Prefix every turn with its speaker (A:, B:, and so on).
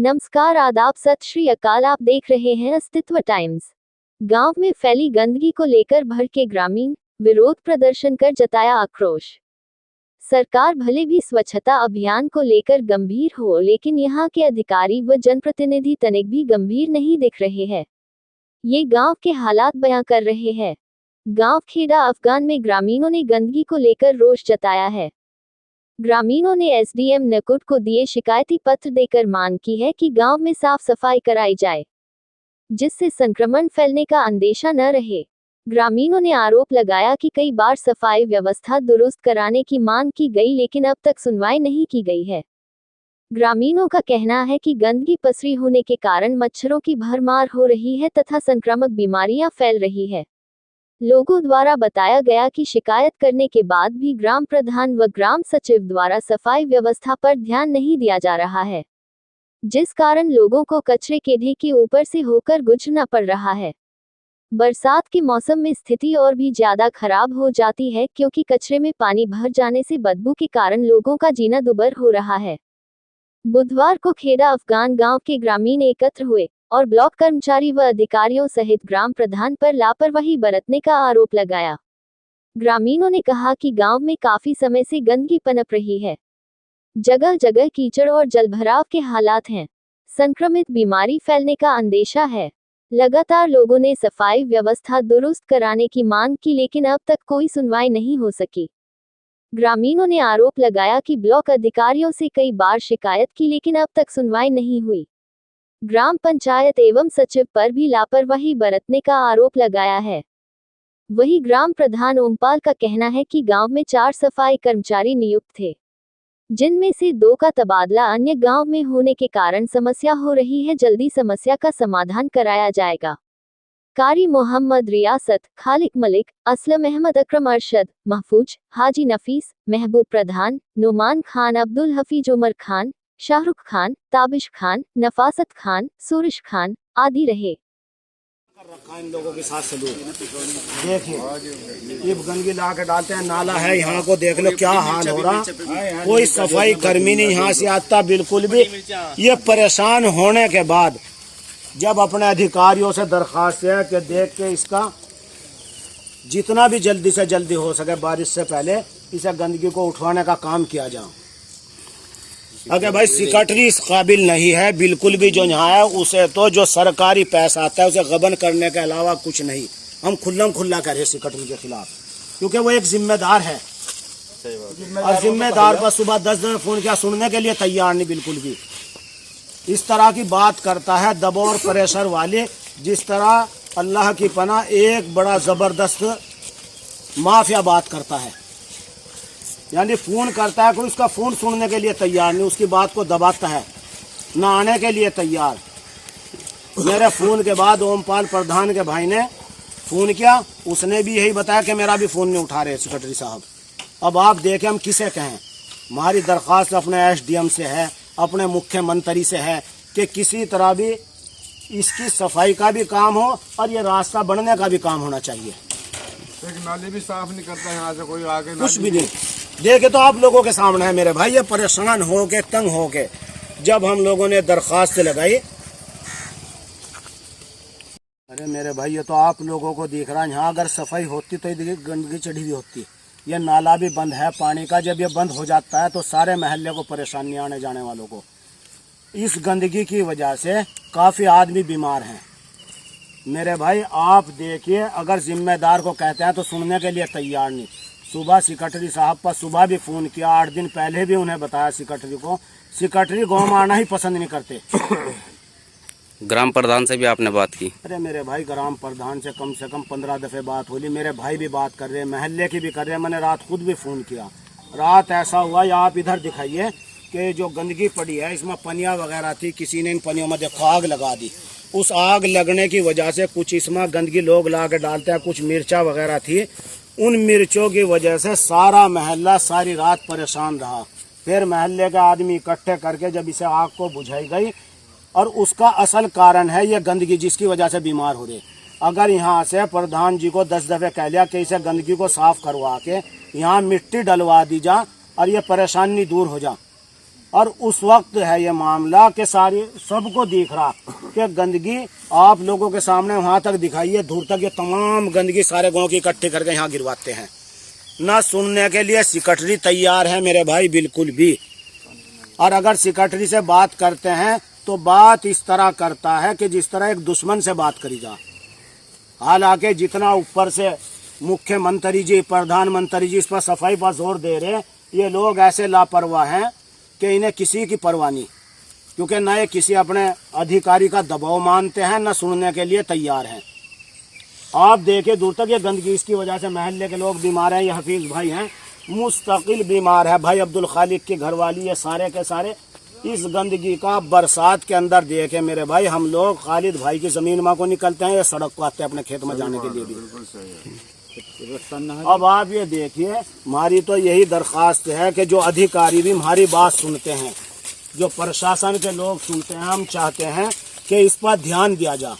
A: नमस्कार, आदाब, सत श्री अकाल। आप देख रहे हैं अस्तित्व टाइम्स। गांव में फैली गंदगी को लेकर भड़के ग्रामीण, विरोध प्रदर्शन कर जताया आक्रोश। सरकार भले भी स्वच्छता अभियान को लेकर गंभीर हो, लेकिन यहां के अधिकारी व जनप्रतिनिधि तनिक भी गंभीर नहीं दिख रहे हैं। ये गांव के हालात बयां कर रहे हैं। गांव खेड़ा अफगान में ग्रामीणों ने गंदगी को लेकर रोष जताया है। ग्रामीणों ने एसडीएम नकुट को दिए शिकायती पत्र देकर मांग की है कि गांव में साफ सफाई कराई जाए, जिससे संक्रमण फैलने का अंदेशा न रहे। ग्रामीणों ने आरोप लगाया कि कई बार सफाई व्यवस्था दुरुस्त कराने की मांग की गई, लेकिन अब तक सुनवाई नहीं की गई है। ग्रामीणों का कहना है कि गंदगी पसरी होने के कारण मच्छरों की भरमार हो रही है तथा संक्रामक बीमारियां फैल रही है। लोगों द्वारा बताया गया कि शिकायत करने के बाद भी ग्राम प्रधान व ग्राम सचिव द्वारा सफाई व्यवस्था पर ध्यान नहीं दिया जा रहा है, जिस कारण लोगों को कचरे के ढेर के ऊपर से होकर गुजरना पड़ रहा है। बरसात के मौसम में स्थिति और भी ज्यादा खराब हो जाती है, क्योंकि कचरे में पानी भर जाने से बदबू के कारण लोगों का जीना दुभर हो रहा है। बुधवार को खेड़ा अफगान गांव के ग्रामीण एकत्र हुए और ब्लॉक कर्मचारी व अधिकारियों सहित ग्राम प्रधान पर लापरवाही बरतने का आरोप लगाया। ग्रामीणों ने कहा कि गांव में काफी समय से गंदगी पनप रही है। जगह जगह कीचड़ और जलभराव के हालात हैं। संक्रमित बीमारी फैलने का अंदेशा है। लगातार लोगों ने सफाई व्यवस्था दुरुस्त कराने की मांग की, लेकिन अब तक कोई सुनवाई नहीं हो सकी। ग्रामीणों ने आरोप लगाया कि ब्लॉक अधिकारियों से कई बार शिकायत की, लेकिन अब तक सुनवाई नहीं हुई। ग्राम पंचायत एवं सचिव पर भी लापरवाही बरतने का आरोप लगाया है। वही ग्राम प्रधान ओमपाल का कहना है कि गांव में 4 सफाई कर्मचारी नियुक्त थे, जिनमें से 2 का तबादला अन्य गांव में होने के कारण समस्या हो रही है। जल्दी समस्या का समाधान कराया जाएगा। कारी मोहम्मद रियासत, खालिक मलिक, असलम अहमद, अकरम अरशद, महफूज, हाजी नफीस, महबूब प्रधान, नुमान खान, अब्दुल हफीज, उमर खान, शाहरुख खान, ताबिश खान, नफासत खान, सूरज खान आदि रहे।
B: रखा इन लोगों के साथ सलूक। देखिए, ये गंदगी ला के डालते हैं। नाला है, यहाँ को देख लो क्या हाल हो रहा। कोई सफाई कर्मी नहीं यहाँ से आता बिल्कुल भी। ये परेशान होने के बाद जब अपने अधिकारियों से दरखास्त है कि देख के इसका जितना भी जल्दी से जल्दी हो सके बारिश से पहले इसे गंदगी को उठवाने का काम किया जाए। अगर भाई सेक्रेटरी इस काबिल नहीं है बिल्कुल भी जो यहाँ है, उसे तो जो सरकारी पैसा आता है उसे गबन करने के अलावा कुछ नहीं। हम खुल्ला कह रहे सेक्रेटरी के खिलाफ, क्योंकि वो एक जिम्मेदार है। और जिम्मेदार पर सुबह 10 दफे फोन किया, सुनने के लिए तैयार नहीं बिल्कुल भी। इस तरह की बात करता है दबाव और प्रेशर वाले, जिस तरह अल्लाह की पनाह एक बड़ा जबरदस्त माफिया बात करता है। यानी फोन करता है कोई, उसका फोन सुनने के लिए तैयार नहीं, उसकी बात को दबाता है, ना आने के लिए तैयार। मेरे फोन के बाद ओमपाल प्रधान के भाई ने फोन किया, उसने भी यही बताया कि मेरा भी फोन नहीं उठा रहे सेक्रेटरी साहब। अब आप देखें हम किसे कहें। हमारी दरख्वास्त अपने एसडीएम से है, अपने मुख्यमंत्री से है कि किसी तरह भी इसकी सफाई का भी काम हो और ये रास्ता बनने का भी काम होना चाहिए।
C: नाली भी साफ नहीं करता यहाँ से कोई आगे,
B: कुछ भी नहीं। देखे तो आप लोगों के सामने है मेरे भाई, ये परेशान हो के तंग हो के जब हम लोगों ने दरखास्त लगाई। अरे मेरे भाई, ये तो आप लोगों को दिख रहा है, यहाँ अगर सफाई होती तो ये गंदगी चढ़ी हुई होती। ये नाला भी बंद है पानी का, जब ये बंद हो जाता है तो सारे महल्ले को परेशानी आने जाने वालों को। इस गंदगी की वजह से काफ़ी आदमी बीमार हैं। मेरे भाई आप देखिए, अगर जिम्मेदार को कहते हैं तो सुनने के लिए तैयार नहीं। सुबह सेक्रेटरी साहब पर सुबह भी फ़ोन किया, 8 दिन पहले भी उन्हें बताया सेक्रेटरी को। सेक्रेटरी गाँव में आना ही पसंद नहीं करते।
D: ग्राम प्रधान से भी आपने बात की?
B: अरे मेरे भाई, ग्राम प्रधान से कम 15 दफ़े बात हुई। मेरे भाई भी बात कर रहे हैं, महल्ले की भी कर रहे हैं। मैंने रात खुद भी फ़ोन किया। रात ऐसा हुआ, या आप इधर दिखाइए कि जो गंदगी पड़ी है इसमें पनिया वगैरह थी, किसी ने इन पनियों में देखो आग लगा दी। उस आग लगने की वजह से कुछ इसमें गंदगी लोग ला के डालते हैं, कुछ मिर्चा वगैरह थी। उन मिर्चों की वजह से सारा महल्ला सारी रात परेशान रहा। फिर महल्ले के आदमी इकट्ठे करके जब इसे आग को बुझाई गई, और उसका असल कारण है ये गंदगी, जिसकी वजह से बीमार हो रहे। अगर यहाँ से प्रधान जी को 10 दफ़े कह लिया कि इसे गंदगी को साफ करवा के यहाँ मिट्टी डलवा दी जा और ये परेशानी दूर हो जा, और उस वक्त है ये मामला कि सारी सबको दिख रहा कि गंदगी आप लोगों के सामने वहां तक दिखाइए, दूर तक ये तमाम गंदगी सारे गांव की इकट्ठे करके यहाँ गिरवाते हैं। ना सुनने के लिए सेक्रेटरी तैयार है मेरे भाई, बिल्कुल भी। और अगर सेक्रेटरी से बात करते हैं तो बात इस तरह करता है कि जिस तरह एक दुश्मन से बात करी जा। हालांकि जितना ऊपर से मुख्यमंत्री जी, प्रधानमंत्री जी इस पर सफाई पर जोर दे रहे, ये लोग ऐसे लापरवाह हैं कि इन्हें किसी की परवाह नहीं, क्योंकि न ये किसी अपने अधिकारी का दबाव मानते हैं, न सुनने के लिए तैयार हैं। आप देखिए दूर तक ये गंदगी, इसकी वजह से महल्ले के लोग बीमार हैं। ये हफीज भाई हैं, मुस्तकिल बीमार है, भाई अब्दुल खालिक की घरवाली, ये सारे के सारे इस गंदगी का बरसात के अंदर देखे मेरे भाई। हम लोग खालिद भाई की जमीन माँ को निकलते हैं, ये सड़क को आते हैं अपने खेत में जाने के लिए भी। अब आप ये देखिए, हमारी तो यही दरख्वास्त है कि जो अधिकारी भी हमारी बात सुनते हैं, जो प्रशासन के लोग सुनते हैं, हम चाहते हैं कि इस पर ध्यान दिया जाए।